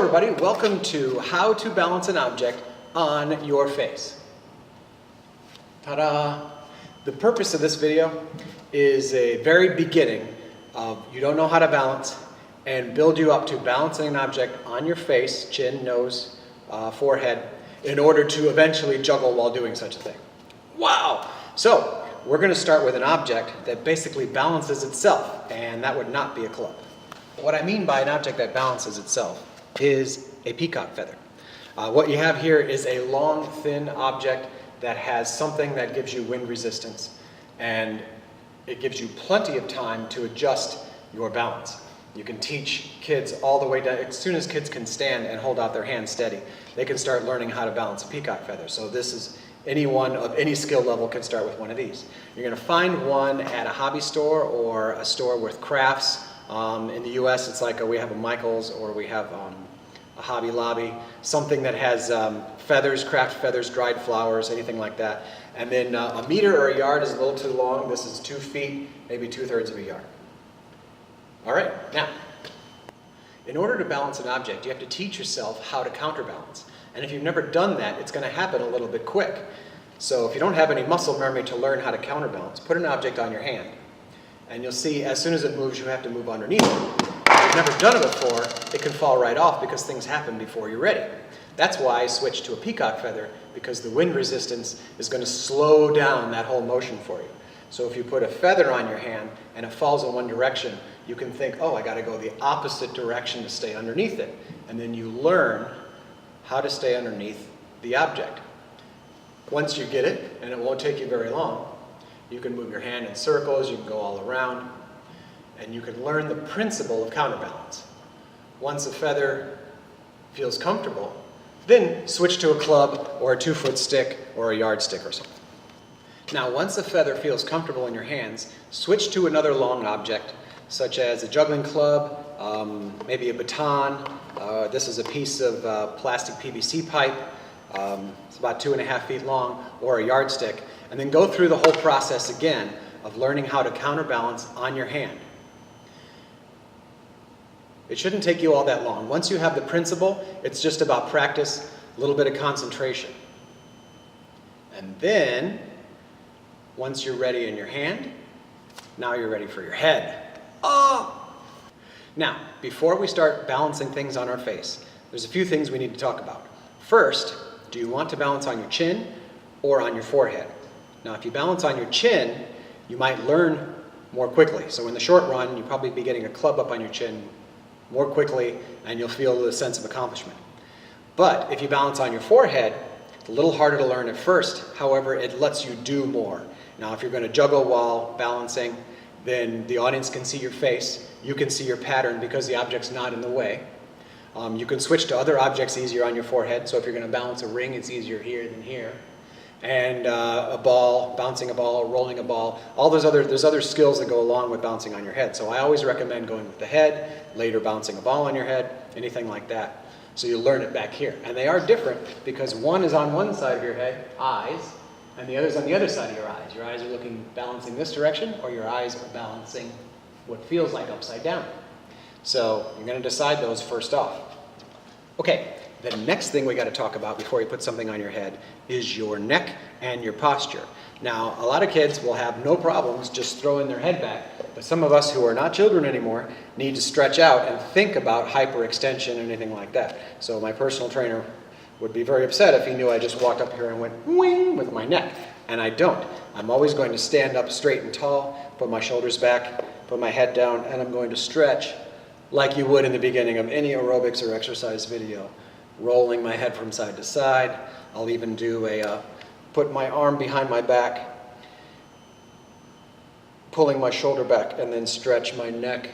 everybody, welcome to how to balance an object on your face. Ta-da! The purpose of this video is a very beginning of you don't know how to balance and build you up to balancing an object on your face, chin, nose, forehead, in order to eventually juggle while doing such a thing. Wow! So, we're going to start with an object that basically balances itself, and that would not be a club. What I mean by an object that balances itself is a peacock feather. What you have here is a long, thin object that has something that gives you wind resistance, and it gives you plenty of time to adjust your balance. You can teach kids all the way down, as soon as kids can stand and hold out their hands steady, they can start learning how to balance a peacock feather. So this is anyone of any skill level can start with one of these. You're going to find one at a hobby store or a store with crafts. In the US, it's like we have a Michael's or we have a Hobby Lobby, something that has feathers, craft feathers, dried flowers, anything like that. And then a meter or a yard is a little too long. This is 2 feet, maybe 2/3 of a yard. All right, now, in order to balance an object, you have to teach yourself how to counterbalance. And if you've never done that, it's going to happen a little bit quick. So if you don't have any muscle memory to learn how to counterbalance, put an object on your hand. And you'll see as soon as it moves, you have to move underneath it. If you've never done it before, it can fall right off because things happen before you're ready. That's why I switched to a peacock feather, because the wind resistance is going to slow down that whole motion for you. So if you put a feather on your hand and it falls in one direction, you can think, oh, I got to go the opposite direction to stay underneath it. And then you learn how to stay underneath the object. Once you get it, and it won't take you very long, you can move your hand in circles, you can go all around, and you can learn the principle of counterbalance. Once a feather feels comfortable, then switch to a club or a 2-foot stick or a yardstick or something. Now, once a feather feels comfortable in your hands, switch to another long object, such as a juggling club, maybe a baton. This is a piece of plastic PVC pipe. It's about 2.5 feet long, or a yardstick. And then go through the whole process again of learning how to counterbalance on your hand. It shouldn't take you all that long. Once you have the principle, it's just about practice, a little bit of concentration. And then, once you're ready in your hand, now you're ready for your head. Oh! Now, before we start balancing things on our face, there's a few things we need to talk about. First, do you want to balance on your chin or on your forehead? Now, if you balance on your chin, you might learn more quickly. So in the short run, you'll probably be getting a club up on your chin more quickly, and you'll feel the sense of accomplishment. But if you balance on your forehead, it's a little harder to learn at first. However, it lets you do more. Now, if you're going to juggle while balancing, then the audience can see your face. You can see your pattern because the object's not in the way. You can switch to other objects easier on your forehead. So if you're going to balance a ring, it's easier here than here. And a ball, bouncing a ball, rolling a ball, there's other skills that go along with bouncing on your head. So I always recommend going with the head, later bouncing a ball on your head, anything like that. So you learn it back here. And they are different because one is on one side of your head, eyes, and the other's on the other side of your eyes. Your eyes are balancing this direction, or your eyes are balancing what feels like upside down. So you're going to decide those first off. Okay. The next thing we got to talk about before you put something on your head is your neck and your posture. Now, a lot of kids will have no problems just throwing their head back, but some of us who are not children anymore need to stretch out and think about hyperextension and anything like that. So my personal trainer would be very upset if he knew I just walked up here and went wing with my neck, and I don't. I'm always going to stand up straight and tall, put my shoulders back, put my head down, and I'm going to stretch like you would in the beginning of any aerobics or exercise video. Rolling my head from side to side. I'll even do put my arm behind my back, pulling my shoulder back, and then stretch my neck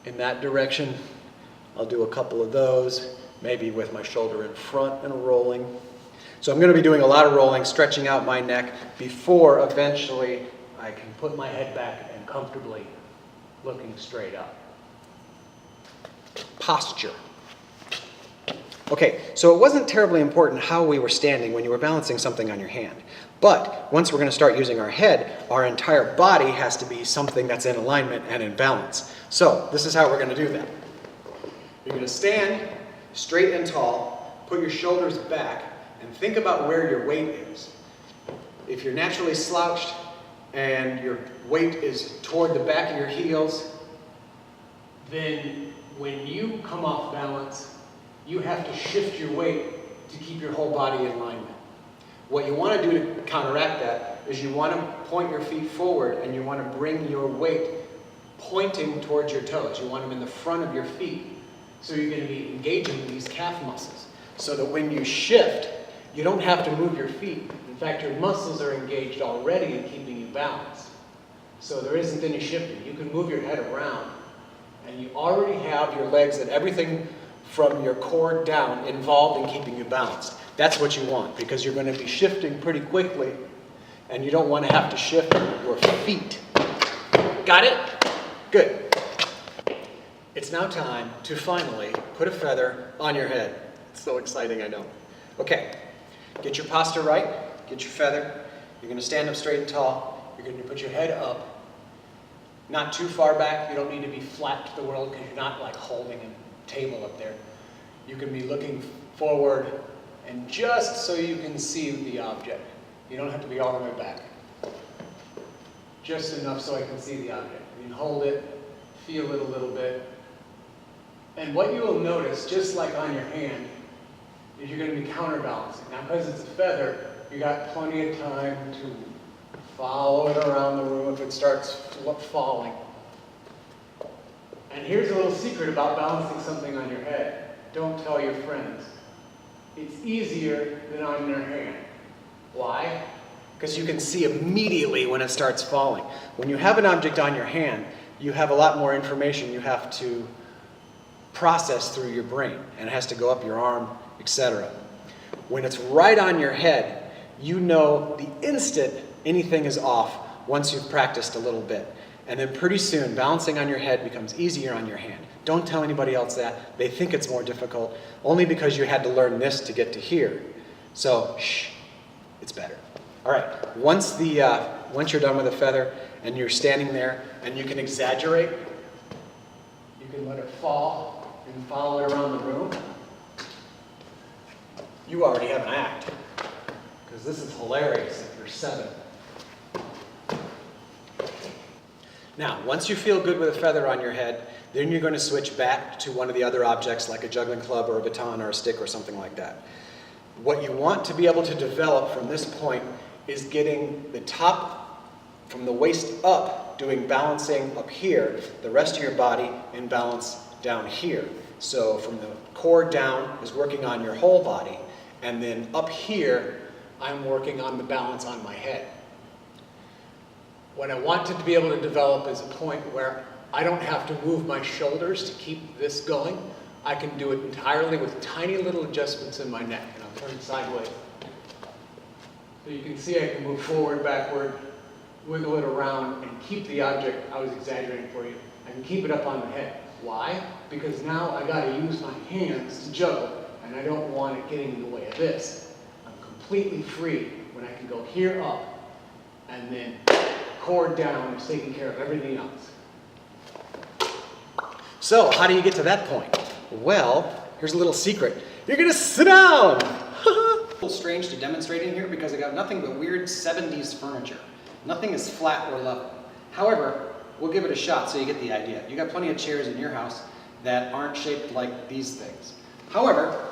in that direction. I'll do a couple of those, maybe with my shoulder in front and rolling. So I'm going to be doing a lot of rolling, stretching out my neck before eventually I can put my head back and comfortably looking straight up. Posture. Okay, so it wasn't terribly important how we were standing when you were balancing something on your hand. But once we're going to start using our head, our entire body has to be something that's in alignment and in balance. So this is how we're going to do that. You're going to stand straight and tall, put your shoulders back, and think about where your weight is. If you're naturally slouched and your weight is toward the back of your heels, then when you come off balance, you have to shift your weight to keep your whole body in alignment. What you want to do to counteract that is you want to point your feet forward and you want to bring your weight pointing towards your toes. You want them in the front of your feet. So you're going to be engaging these calf muscles so that when you shift, you don't have to move your feet. In fact, your muscles are engaged already in keeping you balanced. So there isn't any shifting. You can move your head around and you already have your legs and everything from your core down involved in keeping you balanced. That's what you want because you're going to be shifting pretty quickly and you don't want to have to shift your feet. Got it? Good. It's now time to finally put a feather on your head. It's so exciting, I know. Okay, get your posture right, get your feather. You're going to stand up straight and tall. You're going to put your head up, not too far back. You don't need to be flat to the world because you're not like holding a table up there. You can be looking forward and just so you can see the object. You don't have to be all the way back. Just enough so I can see the object. You can hold it, feel it a little bit. And what you will notice, just like on your hand, is you're going to be counterbalancing. Now, because it's a feather, you got plenty of time to follow it around the room if it starts falling. And here's a little secret about balancing something on your head. Don't tell your friends. It's easier than on your hand. Why? Because you can see immediately when it starts falling. When you have an object on your hand, you have a lot more information you have to process through your brain, and it has to go up your arm, etc. When it's right on your head, you know the instant anything is off once you've practiced a little bit. And then pretty soon, balancing on your head becomes easier on your hand. Don't tell anybody else that. They think it's more difficult, only because you had to learn this to get to here. So, shh, it's better. All right, once you're done with the feather and you're standing there and you can exaggerate, you can let it fall and follow it around the room. You already have an act, because this is hilarious if you're 7. Now, once you feel good with a feather on your head, then you're going to switch back to one of the other objects like a juggling club or a baton or a stick or something like that. What you want to be able to develop from this point is getting the top from the waist up, doing balancing up here, the rest of your body in balance down here. So from the core down is working on your whole body, and then up here, I'm working on the balance on my head. What I want to be able to develop is a point where I don't have to move my shoulders to keep this going. I can do it entirely with tiny little adjustments in my neck, and I'll turn sideways. So you can see I can move forward, backward, wiggle it around, and keep the object I was exaggerating for you. I can keep it up on the head. Why? Because now I got to use my hands to juggle, and I don't want it getting in the way of this. I'm completely free when I can go here up, and then core down is taking care of everything else. So, how do you get to that point? Well, here's a little secret. You're going to sit down! A little strange to demonstrate in here because I got nothing but weird 70s furniture. Nothing is flat or level. However, we'll give it a shot so you get the idea. You got plenty of chairs in your house that aren't shaped like these things. However,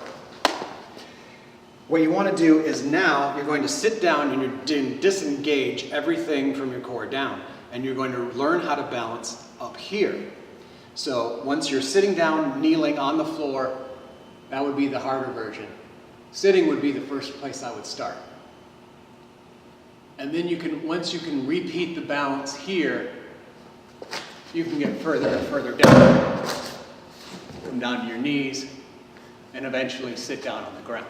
what you want to do is now you're going to sit down and you're going to disengage everything from your core down, and you're going to learn how to balance up here. So once you're sitting down, kneeling on the floor, that would be the harder version. Sitting would be the first place I would start. And then once you can repeat the balance here, you can get further and further down. Come down to your knees, and eventually sit down on the ground.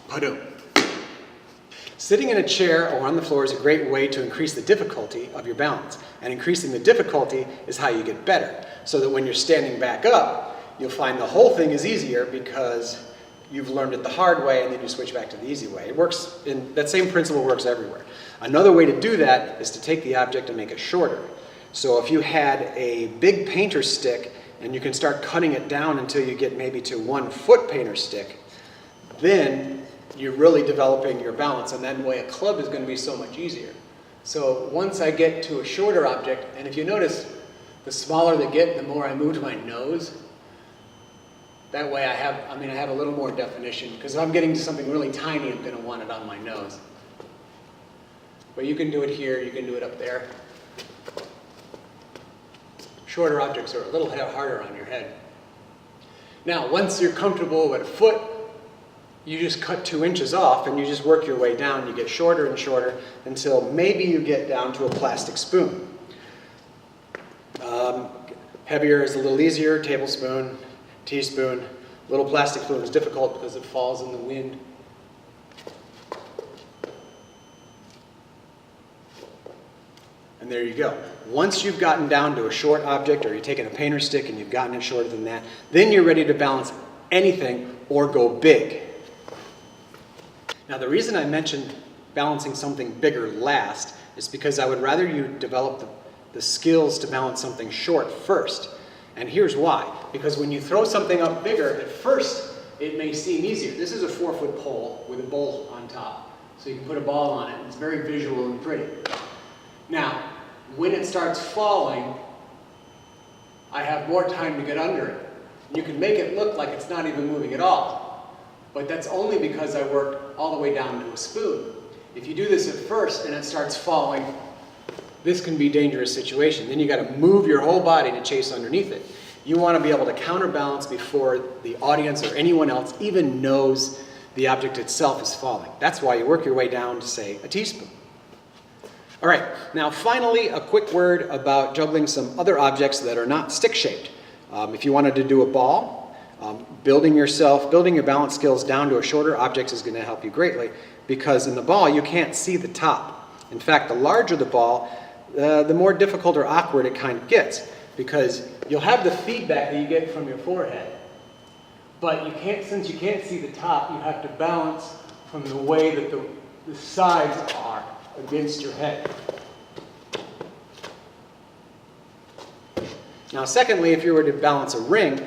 Padum. Sitting in a chair or on the floor is a great way to increase the difficulty of your balance. And increasing the difficulty is how you get better. So that when you're standing back up, you'll find the whole thing is easier because you've learned it the hard way and then you switch back to the easy way. It works, that same principle works everywhere. Another way to do that is to take the object and make it shorter. So if you had a big painter stick and you can start cutting it down until you get maybe to 1 foot painter stick, then you're really developing your balance, and that way a club is going to be so much easier. So once I get to a shorter object, and if you notice, the smaller they get, the more I move to my nose. That way I have a little more definition, because if I'm getting to something really tiny, I'm going to want it on my nose. But you can do it here, you can do it up there. Shorter objects are a little harder on your head. Now, once you're comfortable at a foot, you just cut 2 inches off and you just work your way down. You get shorter and shorter until maybe you get down to a plastic spoon. Heavier is a little easier, tablespoon, teaspoon. Little plastic spoon is difficult because it falls in the wind. And there you go. Once you've gotten down to a short object, or you're taking a painter stick and you've gotten it shorter than that, then you're ready to balance anything or go big. Now, the reason I mentioned balancing something bigger last is because I would rather you develop the skills to balance something short first. And here's why. Because when you throw something up bigger, at first it may seem easier. This is a 4-foot pole with a bowl on top. So you can put a ball on it, and it's very visual and pretty. Now, when it starts falling, I have more time to get under it. You can make it look like it's not even moving at all. But that's only because I worked all the way down to a spoon. If you do this at first and it starts falling, this can be a dangerous situation. Then you got to move your whole body to chase underneath it. You want to be able to counterbalance before the audience or anyone else even knows the object itself is falling. That's why you work your way down to, say, a teaspoon. All right, now finally, a quick word about juggling some other objects that are not stick-shaped. If you wanted to do a ball, building your balance skills down to a shorter object is going to help you greatly, because in the ball you can't see the top. In fact, the larger the ball, the more difficult or awkward it kind of gets, because you'll have the feedback that you get from your forehead, but since you can't see the top, you have to balance from the way that the sides are against your head. Now, secondly, if you were to balance a ring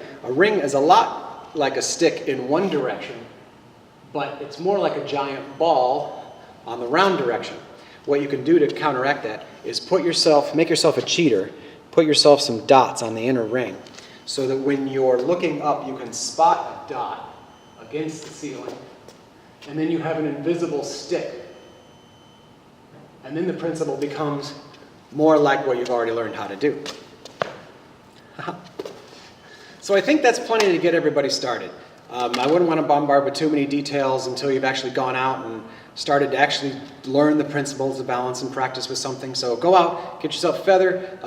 is a lot like a stick in one direction, but it's more like a giant ball on the round direction. What you can do to counteract that is make yourself a cheater, put yourself some dots on the inner ring, so that when you're looking up, you can spot a dot against the ceiling, and then you have an invisible stick. And then the principle becomes more like what you've already learned how to do. So I think that's plenty to get everybody started. I wouldn't want to bombard with too many details until you've actually gone out and started to actually learn the principles of balance and practice with something. So go out, get yourself a feather,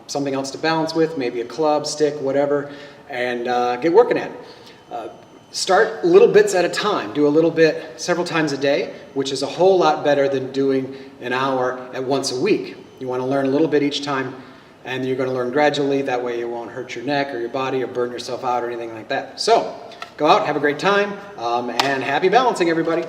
something else to balance with, maybe a club, stick, whatever, and get working at it. Start little bits at a time. Do a little bit several times a day, which is a whole lot better than doing an hour at once a week. You want to learn a little bit each time, and you're going to learn gradually. That way you won't hurt your neck or your body or burn yourself out or anything like that. So go out, have a great time, and happy balancing, everybody.